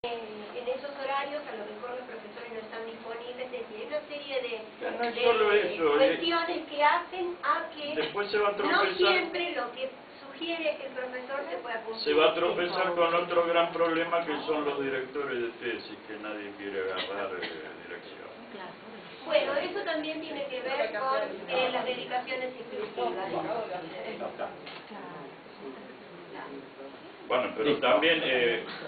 en esos horarios a lo mejor los profesores no están disponibles, es decir, hay una serie no es solo eso, cuestiones que hacen a que después se va a tropezar, no siempre lo que sugiere es que el profesor se pueda cumplir. Se va a tropezar con otro gran problema que son los directores de tesis, que nadie quiere agarrar dirección. Bueno, eso también tiene que ver con las dedicaciones exclusivas. Bueno, pero también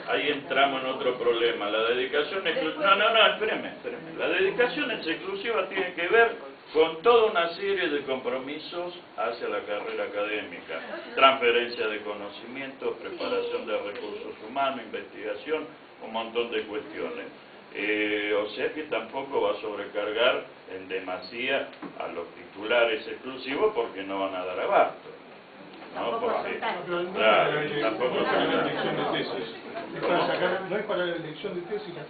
ahí entramos en otro problema. La dedicación exclusiva... No, espéreme. La dedicación exclusiva tiene que ver con toda una serie de compromisos hacia la carrera académica. Transferencia de conocimientos, preparación de recursos humanos, investigación, un montón de cuestiones. O sea que tampoco va a sobrecargar en demasía a los titulares exclusivos porque no van a dar abasto. No, porque, claro, tampoco es para la elección de tesis. No es para la elección de tesis, las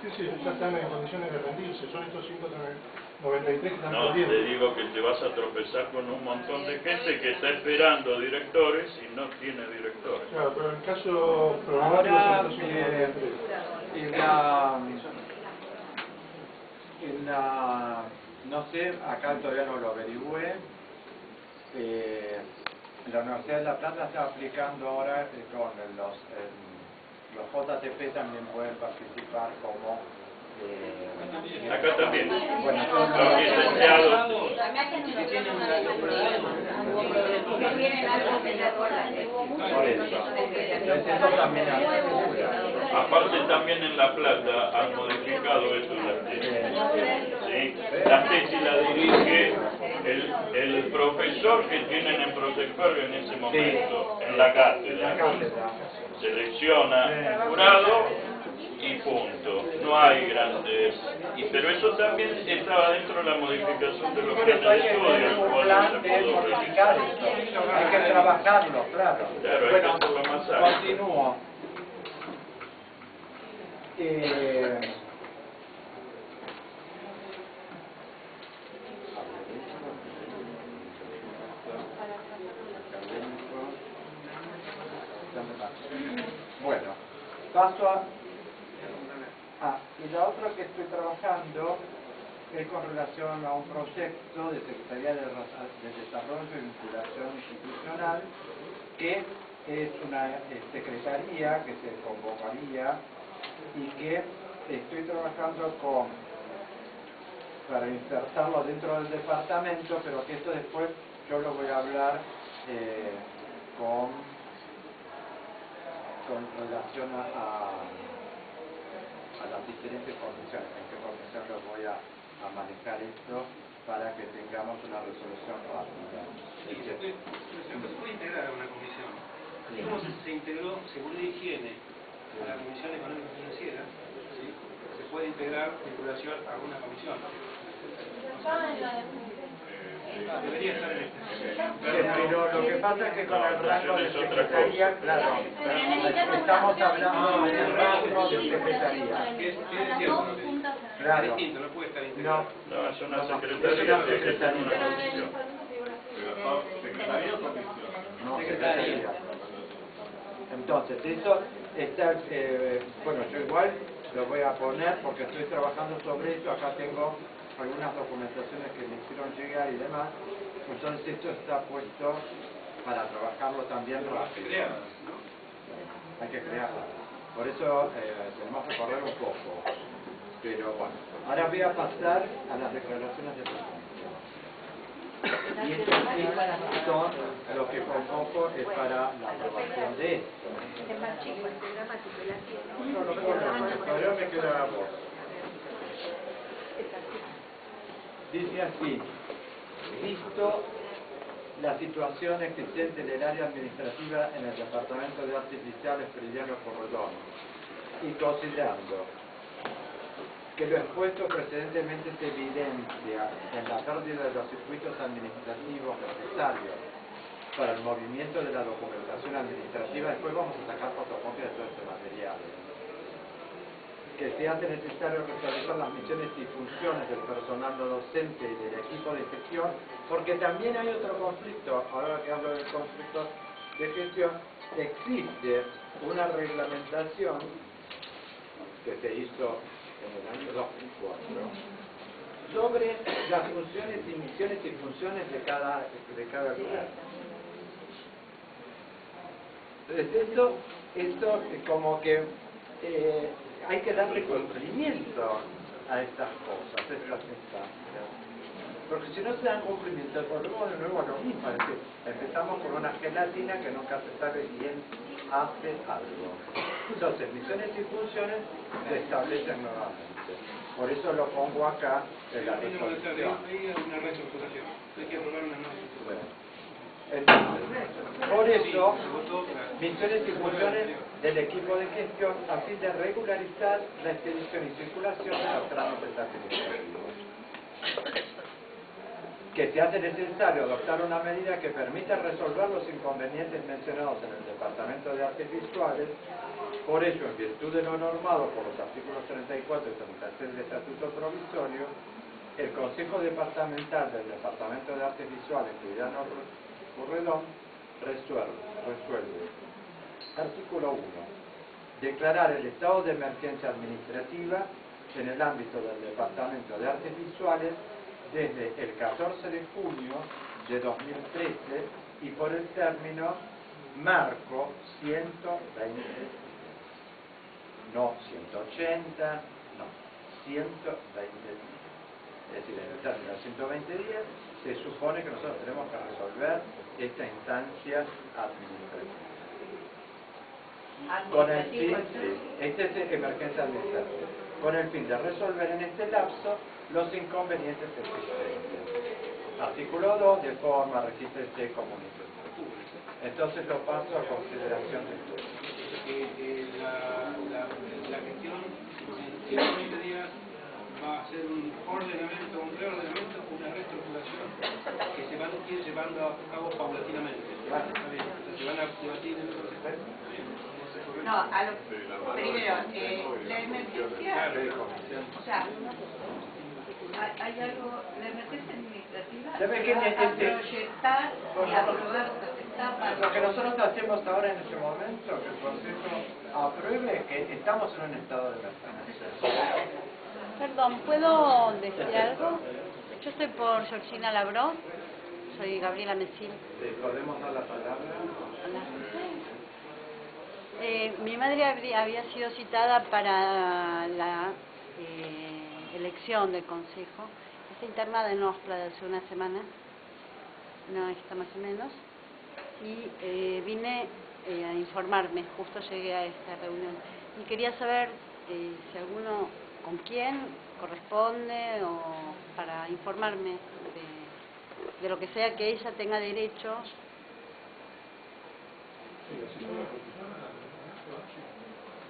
tesis ya están en condiciones de rendirse, son estos 193 que están perdiendo. No, te digo que te vas a tropezar con un montón de gente que está esperando directores y no tiene directores. Claro, pero en el caso programático son estos 193. No sé, acá todavía no lo averigüé. La Universidad de La Plata está aplicando ahora con los JTP también pueden participar como acá también. Bueno, los licenciados. Aparte también en La Plata han modificado eso en las tesis. ¿Sí? Las tesis la dirige el profesor que tienen en Protector en ese momento, en la cátedra. Selecciona el jurado y punto. No hay grandes... pero eso también estaba dentro de la modificación de los planes de estudio, el cual no se pudo realizar. Hay que trabajarlo, claro. Claro, hay que hacerlo más ágil. Continúo. Bueno, paso a... y la otra que estoy trabajando es con relación a un proyecto de Secretaría de Desarrollo y Vinculación Institucional, que es una secretaría que se convocaría y que estoy trabajando para insertarlo dentro del departamento, pero que esto después yo lo voy a hablar con relación a las diferentes comisiones, en qué comisión lo voy a manejar esto para que tengamos una resolución rápida. Se puede integrar a una comisión. ¿Cómo se integró Seguridad y Higiene a la Comisión Económica Financiera? ¿Sí? Se puede integrar en relación a una comisión. Debería estar en este. Pero lo que pasa es que con el rango de secretaría, claro, estamos hablando del rango de secretaría. Claro. Es distinto, no puede estar integrado. No, es una secretaría que está en una comisión. No, secretaría. Entonces, eso está, bueno, yo igual lo voy a poner porque estoy trabajando sobre eso. Acá tengo algunas documentaciones que me hicieron llegar y demás. Entonces esto está puesto para trabajarlo también rápido. Hay que crearlo. Por eso tenemos que correr un poco. Pero bueno, ahora voy a pasar a las declaraciones de presupuesto. Y estos sí son los que convoco es para la aprobación de esto. No lo corro, todavía me queda la voz. Dice así: visto la situación existente en el área administrativa en el Departamento de Artes Visuales Priliano Porredón y considerando que lo expuesto precedentemente se evidencia en la pérdida de los circuitos administrativos necesarios para el movimiento de la documentación administrativa, después vamos a sacar fotocopias de todo este material, que se hace necesario restablecer las misiones y funciones del personal no docente y del equipo de gestión, porque también hay otro conflicto. Ahora que hablo del conflicto de gestión, existe una reglamentación que se hizo en el año 2004 sobre las funciones y misiones y funciones de cada gobierno. Entonces esto como que hay que darle cumplimiento a estas cosas, a estas instancias. Porque si no se dan cumplimiento, volvemos de nuevo a lo mismo. Es decir, empezamos con una gelatina que nunca se sabe quién hace algo. Entonces, misiones y funciones se establecen nuevamente. Por eso lo pongo acá en la resolución. Hay una reestructuración. Hay que aprobar una nueva estructuración. Entonces, por eso, misiones y funciones del equipo de gestión a fin de regularizar la expedición y circulación de los trámites administrativos. Que se hace necesario adoptar una medida que permita resolver los inconvenientes mencionados en el Departamento de Artes Visuales. Por ello, en virtud de lo normado por los artículos 34 y 36 del Estatuto Provisorio, el Consejo Departamental del Departamento de Artes Visuales, Juliano Purredón, resuelve. Artículo 1. Declarar el estado de emergencia administrativa en el ámbito del Departamento de Artes Visuales desde el 14 de junio de 2013 y por el término marco 120, no 180, no, 120 días. Es decir, en el término de 120 días se supone que nosotros tenemos que resolver esta instancia administrativa. Con el fin, esta es emergencia administrativa, con el fin de resolver en este lapso los inconvenientes existentes. Artículo 2, de forma, regístrese, comunique. Entonces lo paso a consideración de todos. La gestión en 20 días va a ser un ordenamiento, un reordenamiento, una reestructuración que se van a ir llevando a cabo paulatinamente. Está bien, se van a debatir en el proceso. No, primero, la emergencia, o sea, hay algo, la emergencia administrativa ¿Sabe se qué va a necesita? proyectar y a aprobar las etapas. Lo que nosotros hacemos ahora en este momento, que el Consejo apruebe, que estamos en un estado de emergencia. Perdón, ¿puedo decir algo? Yo estoy por Georgina Labró, soy Gabriela Mesil. ¿Podemos dar la palabra? Mi madre había sido citada para la elección del Consejo. Está internada en Ostra de hace una semana, no está más o menos, y vine a informarme, justo llegué a esta reunión. Y quería saber si alguno, con quién corresponde, o para informarme de lo que sea que ella tenga derecho.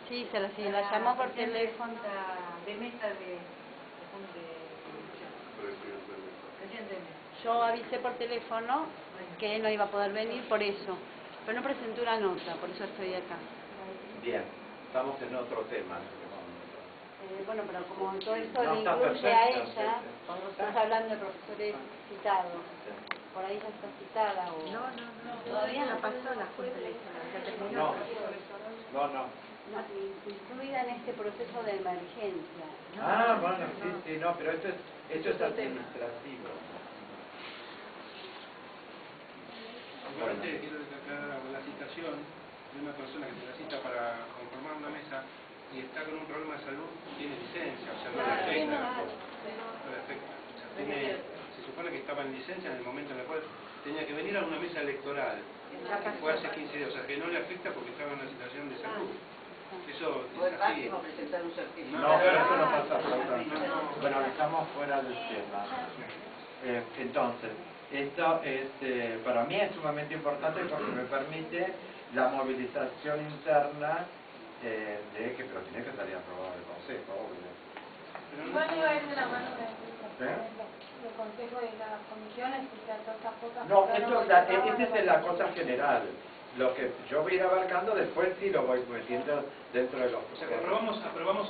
Sí, se la llamó por teléfono. De mesa de presidente de mesa. Yo avisé por teléfono que no iba a poder venir por eso, pero no presenté una nota, por eso estoy acá. Bien, estamos en otro tema. Bueno, pero como todo esto No, le está incluye a perfecto, ella, sí. cuando estás hablando de profesores citados, por ahí ya está citada o... No, todavía no pasó la junta electoral, ya terminó. No. Incluida en este proceso de emergencia. Ah, bueno, sí, no, pero esto es administrativo. Igualmente quiero aclarar la citación de una persona que se la cita para conformar una mesa y está con un problema de salud, tiene licencia, o sea, no le afecta. No le afecta. O sea, se supone que estaba en licencia en el momento en el cual tenía que venir a una mesa electoral, que fue hace 15 días, o sea, que no le afecta porque estaba en una situación de salud. Eso es así. presentar un certificado. No, pero eso no pasa absolutamente. Bueno, estamos fuera del tema. Entonces, esto para mí es sumamente importante porque me permite la movilización interna pero tiene que salir aprobado el Consejo, obvio. Igual iba a ir de la mano del Consejo y las comisiones, y que a todas estas cosas... No, esta es la cosa general. Lo que yo voy a ir abarcando después sí lo voy metiendo dentro de los... O sea, que aprobamos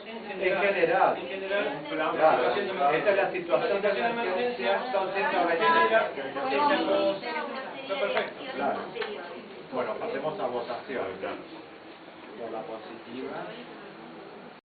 en En general. general. La Claro, situación de emergencia. esta es la situación de emergencia, son 120 días. Está perfecto. Claro. Bueno, pasemos a votación. Por la positiva.